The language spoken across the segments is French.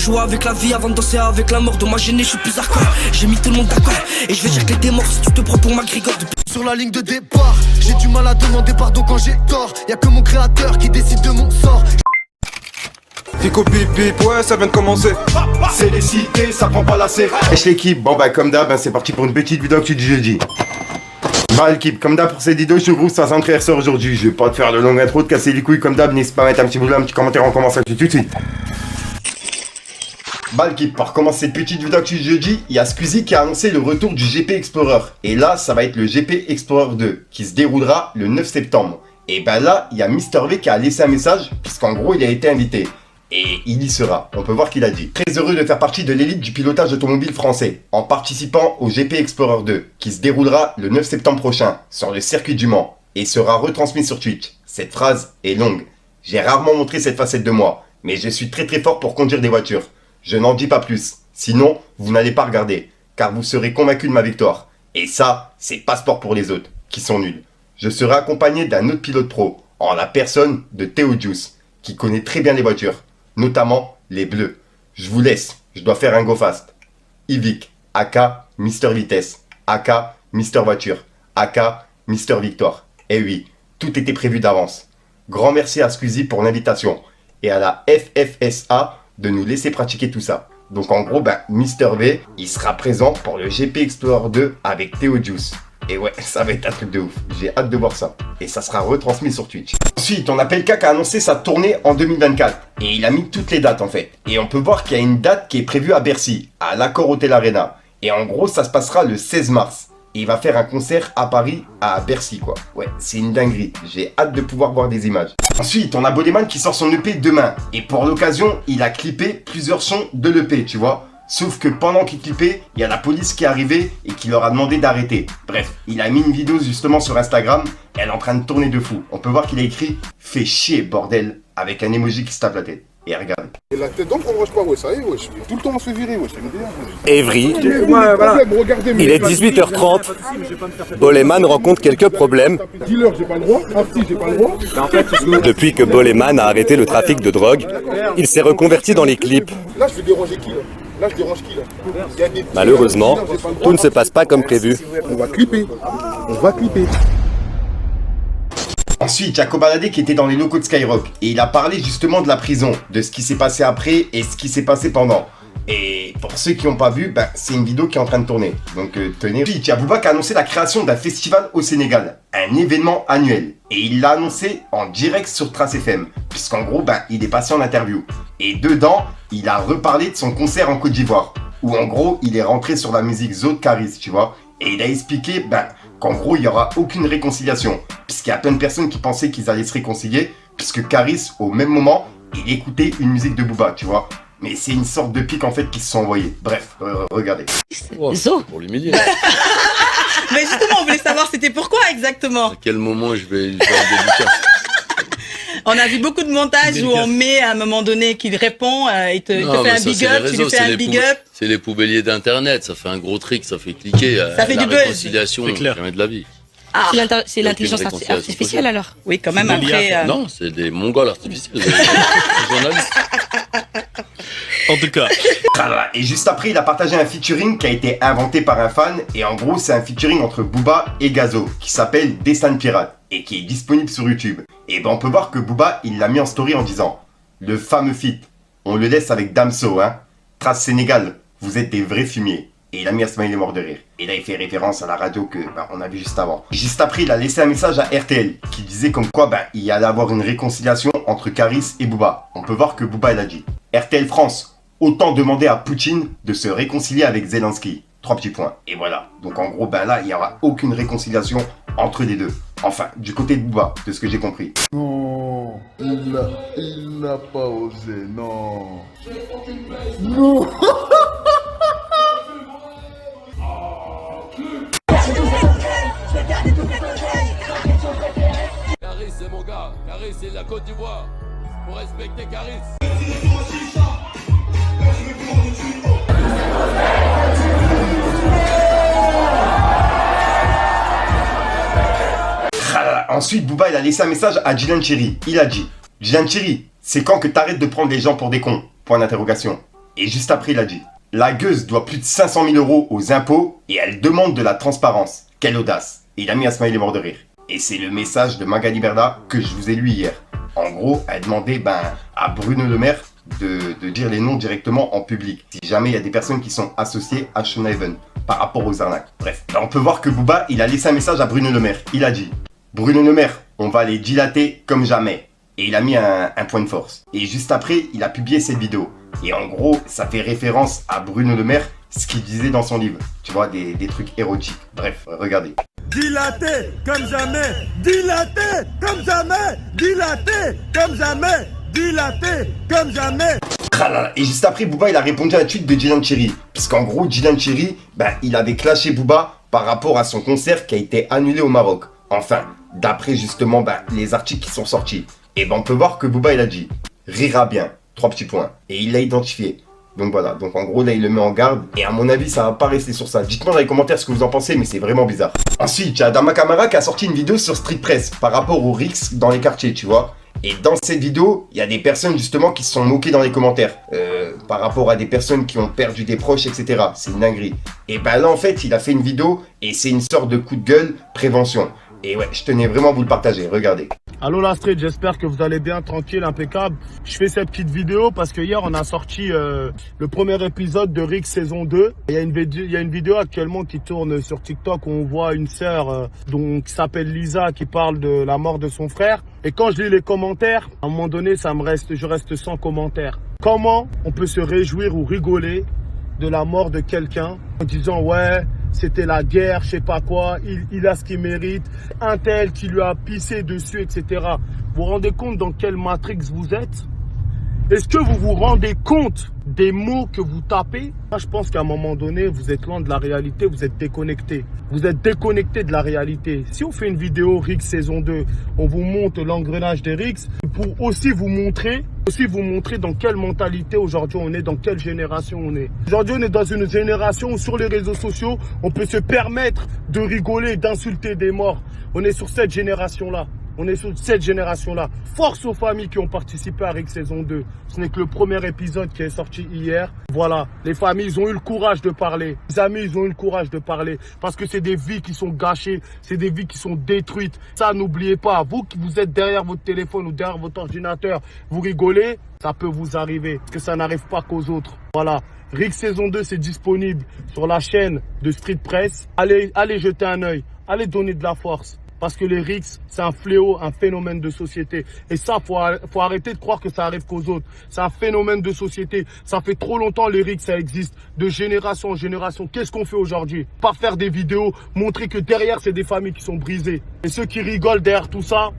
Jouer avec la vie avant de danser avec la mort. De ma gênée, je suis plus hardcore. J'ai mis tout le monde d'accord. Et je vais dire que les démons si tu te prends pour ma grigore. Sur la ligne de départ, j'ai du mal à demander pardon quand j'ai tort. Y'a que mon créateur qui décide de mon sort. Fico pip pip, ouais ça vient de commencer. C'est les cités, ça prend pas la C. Wesh l'équipe, bon bah comme d'hab, c'est parti pour une petite vidéo actu du jeudi. Bah l'équipe, comme d'hab pour cette vidéo, je vous ça s'entraîne ça aujourd'hui. Je vais pas te faire de longue intro, de casser les couilles comme d'hab, n'hésite pas à mettre un petit boulot, un petit commentaire, on commence tout de suite. Bah l'équipe, pour commencer cette petite vidéo actu du jeudi, il y a Squeezie qui a annoncé le retour du GP Explorer. Et là, ça va être le GP Explorer 2, qui se déroulera le 9 septembre. Et bah là, il y a Mister V qui a laissé un message, puisqu'en gros, il a été invité. Et il y sera, on peut voir qu'il a dit. Très heureux de faire partie de l'élite du pilotage automobile français, en participant au GP Explorer 2, qui se déroulera le 9 septembre prochain, sur le circuit du Mans, et sera retransmis sur Twitch. Cette phrase est longue. J'ai rarement montré cette facette de moi, mais je suis très fort pour conduire des voitures. Je n'en dis pas plus, sinon vous n'allez pas regarder, car vous serez convaincu de ma victoire. Et ça, c'est passeport pour les autres, qui sont nuls. Je serai accompagné d'un autre pilote pro, en la personne de Théo Juice, qui connaît très bien les voitures, notamment les bleus. Je vous laisse, je dois faire un go fast. Yvick, aka Mister Vitesse, aka Mister Voiture, aka Mister Victoire. Eh oui, tout était prévu d'avance. Grand merci à Squeezie pour l'invitation, et à la FFSA de nous laisser pratiquer tout ça. Donc en gros, Mister V, il sera présent pour le GP Explorer 2 avec Théo Juice. Et ouais, ça va être un truc de ouf. J'ai hâte de voir ça. Et ça sera retransmis sur Twitch. Ensuite, on a Pelka qui a annoncé sa tournée en 2024. Et il a mis toutes les dates en fait. Et on peut voir qu'il y a une date qui est prévue à Bercy, à l'Accor Hotel Arena. Et en gros, ça se passera le 16 mars. Et il va faire un concert à Paris, à Bercy quoi. Ouais, c'est une dinguerie. J'ai hâte de pouvoir voir des images. Ensuite, on a Boleman qui sort son EP demain. Et pour l'occasion, il a clippé plusieurs sons de l'EP, tu vois. Sauf que pendant qu'il clippait, il y a la police qui est arrivée et qui leur a demandé d'arrêter. Bref, il a mis une vidéo justement sur Instagram, et elle est en train de tourner de fou. On peut voir qu'il a écrit « Fais chier, bordel !» avec un emoji qui se tape la tête. Et regardez. Et la tête d'encre, on range pas, ouais, ça y est, wesh. Tout le temps on se fait virer, wesh. Evry, il est 18h30, Boleman rencontre quelques problèmes. Dealer, j'ai pas le droit. Artiste, j'ai pas le droit. Depuis que Boleman a arrêté le trafic de drogue, il s'est reconverti dans les clips. Là, je vais déranger qui, là? Là, je dérange qui, là? Il y a des Malheureusement, tout ne se passe pas comme prévu. On va clipper. On va clipper. Ensuite, Jacob Baladé qui était dans les locaux de Skyrock. Et il a parlé justement de la prison, de ce qui s'est passé après et ce qui s'est passé pendant. Et pour ceux qui n'ont pas vu, c'est une vidéo qui est en train de tourner. Donc tenez. Ensuite, il y a Booba qui a annoncé la création d'un festival au Sénégal. Un événement annuel. Et il l'a annoncé en direct sur Trace FM. Puisqu'en gros, il est passé en interview. Et dedans, il a reparlé de son concert en Côte d'Ivoire. Où en gros, il est rentré sur la musique Zo de Caris, tu vois. Et il a expliqué qu'en gros, il n'y aura aucune réconciliation. Puisqu'il y a plein de personnes qui pensaient qu'ils allaient se réconcilier. Puisque Caris, au même moment, il écoutait une musique de Booba, tu vois. Mais c'est une sorte de pique en fait qui se sont envoyés. Bref, regardez. Zo pour l'humilier. Mais justement, on voulait savoir c'était pourquoi exactement. À quel moment je vais faire une dédicace. On a vu beaucoup de montages où on met à un moment donné qu'il répond, il te fait un big up, tu lui fais un big up. C'est les poubelliers d'internet, ça fait un gros trick, ça fait cliquer. Ça fait du buzz. Réconciliation, jamais de la vie. Ah, c'est l'intelligence artificielle alors. Oui, quand même après. Non, c'est des Mongols artificiels. Des journalistes. En tout cas. Et juste après, il a partagé un featuring qui a été inventé par un fan. Et en gros, c'est un featuring entre Booba et Gazo qui s'appelle Destin de Pirate et qui est disponible sur YouTube. Et on peut voir que Booba, il l'a mis en story en disant le fameux feat, on le laisse avec Damso, hein. Trace Sénégal, vous êtes des vrais fumiers. Et il a mis un smiley mort de rire. Et là, il fait référence à la radio que on a vu juste avant. Juste après, il a laissé un message à RTL qui disait comme quoi il y allait avoir une réconciliation entre Caris et Booba. On peut voir que Booba, il a dit RTL France, autant demander à Poutine de se réconcilier avec Zelensky. 3 petits points. Et voilà. Donc en gros, là, il n'y aura aucune réconciliation entre les deux. Enfin, du côté de Booba, de ce que j'ai compris. Non, il n'a pas osé, non. Non. Caris, c'est mon gars. Caris, c'est la Côte d'Ivoire. Faut respecter Caris. Ensuite, Booba, il a laissé un message à Dylan Cherry. Il a dit Dylan Cherry, c'est quand que t'arrêtes de prendre les gens pour des cons? Point d'interrogation. Et juste après, il a dit: la gueuse doit plus de 500 000 € aux impôts et elle demande de la transparence. Quelle audace. Et il a mis un smiley mort de rire. Et c'est le message de Magali Berda que je vous ai lu hier. En gros, elle demandait à Bruno Le Maire de dire les noms directement en public. Si jamais il y a des personnes qui sont associées à Sean Even par rapport aux arnaques. Bref, on peut voir que Booba, il a laissé un message à Bruno Le Maire. Il a dit: Bruno Le Maire, on va les dilater comme jamais. Et il a mis un point de force. Et juste après, il a publié cette vidéo. Et en gros, ça fait référence à Bruno Le Maire, ce qu'il disait dans son livre. Tu vois, des trucs érotiques. Bref, regardez. Dilaté comme jamais, dilaté comme jamais, dilaté comme jamais, dilaté comme jamais. Et juste après, Booba, il a répondu à un tweet de Dylan Cherry. Puisqu'en gros, Dylan Cherry, il avait clashé Booba par rapport à son concert qui a été annulé au Maroc. Enfin, d'après justement les articles qui sont sortis. Et on peut voir que Booba, il a dit: rira bien, 3 petits points. Et il l'a identifié. Donc voilà, donc en gros là il le met en garde. Et à mon avis ça va pas rester sur ça. Dites-moi dans les commentaires ce que vous en pensez, mais c'est vraiment bizarre. Ensuite, il y a Adama Kamara qui a sorti une vidéo sur Street Press par rapport aux rixes dans les quartiers, tu vois. Et dans cette vidéo, il y a des personnes justement qui se sont moquées dans les commentaires. Par rapport à des personnes qui ont perdu des proches, etc. C'est une dinguerie. Et là en fait, il a fait une vidéo et c'est une sorte de coup de gueule prévention. Et ouais, je tenais vraiment à vous le partager, regardez. Allô la street, j'espère que vous allez bien, tranquille, impeccable. Je fais cette petite vidéo parce que hier on a sorti le premier épisode de Rix saison 2. Il y a une vidéo actuellement qui tourne sur TikTok où on voit une sœur qui s'appelle Lisa qui parle de la mort de son frère. Et quand je lis les commentaires, à un moment donné, je reste sans commentaires. Comment on peut se réjouir ou rigoler de la mort de quelqu'un en disant ouais, c'était la guerre, je sais pas quoi, il a ce qu'il mérite, un tel qui lui a pissé dessus, etc. Vous vous rendez compte dans quelle matrix vous êtes? Est-ce que vous vous rendez compte des mots que vous tapez? Moi, je pense qu'à un moment donné, vous êtes loin de la réalité, vous êtes déconnecté. Vous êtes déconnecté de la réalité. Si on fait une vidéo Rix saison 2, on vous montre l'engrenage des Rix pour aussi vous montrer dans quelle mentalité aujourd'hui on est, dans quelle génération on est. Aujourd'hui, on est dans une génération où sur les réseaux sociaux, on peut se permettre de rigoler, d'insulter des morts. On est sur cette génération-là. On est sur cette génération-là. Force aux familles qui ont participé à Rix saison 2. Ce n'est que le premier épisode qui est sorti hier. Voilà, les familles, ils ont eu le courage de parler. Les amis, ils ont eu le courage de parler. Parce que c'est des vies qui sont gâchées. C'est des vies qui sont détruites. Ça, n'oubliez pas. Vous qui vous êtes derrière votre téléphone ou derrière votre ordinateur, vous rigolez, ça peut vous arriver. Parce que ça n'arrive pas qu'aux autres. Voilà. Rix saison 2, c'est disponible sur la chaîne de Street Press. Allez jeter un œil. Allez donner de la force. Parce que les Rix, c'est un fléau, un phénomène de société. Et ça, faut arrêter de croire que ça arrive qu'aux autres. C'est un phénomène de société. Ça fait trop longtemps les Rix, ça existe. De génération en génération. Qu'est-ce qu'on fait aujourd'hui? Pas faire des vidéos, montrer que derrière, c'est des familles qui sont brisées. Et ceux qui rigolent derrière tout ça,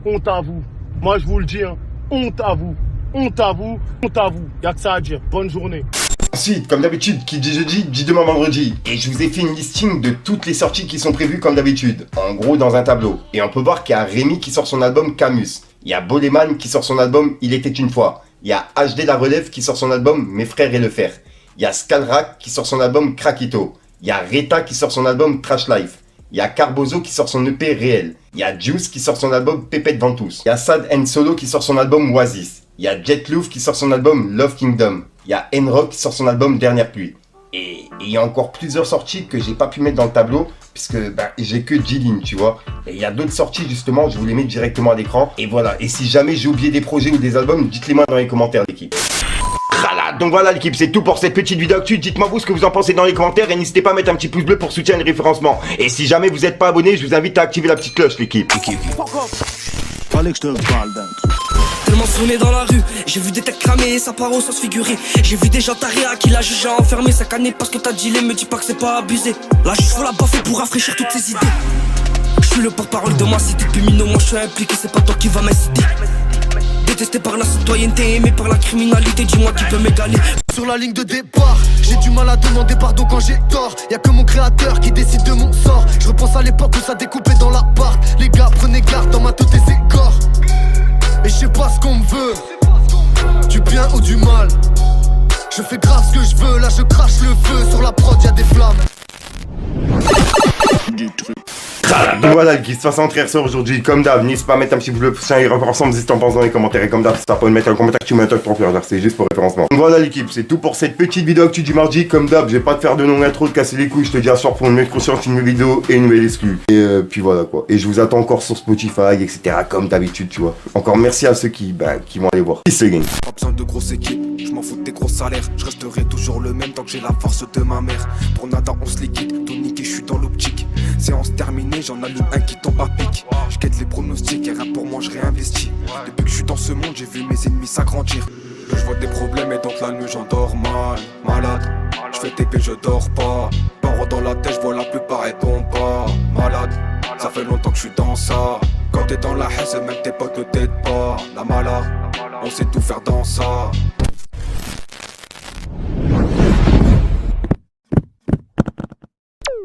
honte à vous. Moi, je vous le dis, hein, honte à vous. Honte à vous, honte à vous. Y'a que ça à dire. Bonne journée. Ensuite, comme d'habitude, qui dit jeudi, dit demain vendredi. Et je vous ai fait une listing de toutes les sorties qui sont prévues comme d'habitude. En gros, dans un tableau. Et on peut voir qu'il y a Rémi qui sort son album Camus. Il y a Boleman qui sort son album Il était une fois. Il y a HD La Relève qui sort son album Mes frères et le fer. Il y a Skalrak qui sort son album Krakito. Il y a Reta qui sort son album Trash Life. Il y a Carbozo qui sort son EP Réel. Il y a Juice qui sort son album Pépette Ventus. Il y a Sad and Solo qui sort son album Oasis. Il y a Jet Louf qui sort son album Love Kingdom. Il y a N-Rock qui sort son album Dernière Pluie. Et il y a encore plusieurs sorties que j'ai pas pu mettre dans le tableau puisque j'ai que Jilin, tu vois. Et il y a d'autres sorties justement, je vous les mets directement à l'écran. Et voilà, et si jamais j'ai oublié des projets ou des albums, dites-les moi dans les commentaires l'équipe. Donc voilà l'équipe, c'est tout pour cette petite vidéo actu. Dites-moi vous ce que vous en pensez dans les commentaires et n'hésitez pas à mettre un petit pouce bleu pour soutenir le référencement. Et si jamais vous n'êtes pas abonné, je vous invite à activer la petite cloche l'équipe. Fallait que je te parle d'un truc. Tellement sonné dans la rue, j'ai vu des têtes cramées, ça part au sens figuré. J'ai vu des gens taria qui l'a jugé enfermé. 5 années parce que t'as dealé, me dis pas que c'est pas abusé. Là juste faut la baffer pour rafraîchir toutes ces idées. Je suis le porte-parole de ma cité, depuis minot moi je suis impliqué, c'est pas toi qui va m'inciter. Détesté par la citoyenneté, aimé par la criminalité, dis-moi qui peut m'égaler. Sur la ligne de départ, j'ai du mal à demander pardon quand j'ai tort. Y'a que mon créateur qui décide de mon sort. Je repense à l'époque où ça découpait dans l'appart. Les gars prenez garde, dans ma tête c'est corps. Et je sais pas ce qu'on me veut, du bien ou du mal. Je fais grave ce que je veux, là je crache le feu. Sur la prod y'a des flammes. Donc voilà, qui se passe en frère sort aujourd'hui, comme d'hab, n'hésite pas à mettre un petit bleu prochain et revoir ensemble, n'hésite en pensant dans les commentaires, et comme d'hab, si t'as pas de mettre un commentaire, tu mets un top pour faire, c'est juste pour référencement. Donc voilà l'équipe, c'est tout pour cette petite vidéo actu du mardi, comme d'hab, je vais pas te faire de long intro, de casser les couilles, je te dis à soir pour une nouvelle conscience, une nouvelle vidéo et une nouvelle exclue. Et puis voilà quoi, et je vous attends encore sur Spotify, etc. comme d'habitude, tu vois. Encore merci à ceux qui vont aller voir. Peace again. Pas besoin de grosses équipes, je m'en fous de tes gros salaires. Je resterai toujours le même tant que j'ai la force de ma mère. Pour nada on se liquide, tout niqué, je suis dans l'optique. Séance terminée, j'en allume un qui tombe à pic. Je guette les pronostics et rien pour moi je réinvestis. Depuis que je suis dans ce monde, j'ai vu mes ennemis s'agrandir. Je vois des problèmes et donc la nuit j'endors malade. Je fais TP, je dors pas. Paro dans la tête, je vois la plupart répondent pas. Malade, ça fait longtemps que je suis dans ça. Quand t'es dans la haine, même tes potes ne t'aident pas. La malade, on sait tout faire dans ça.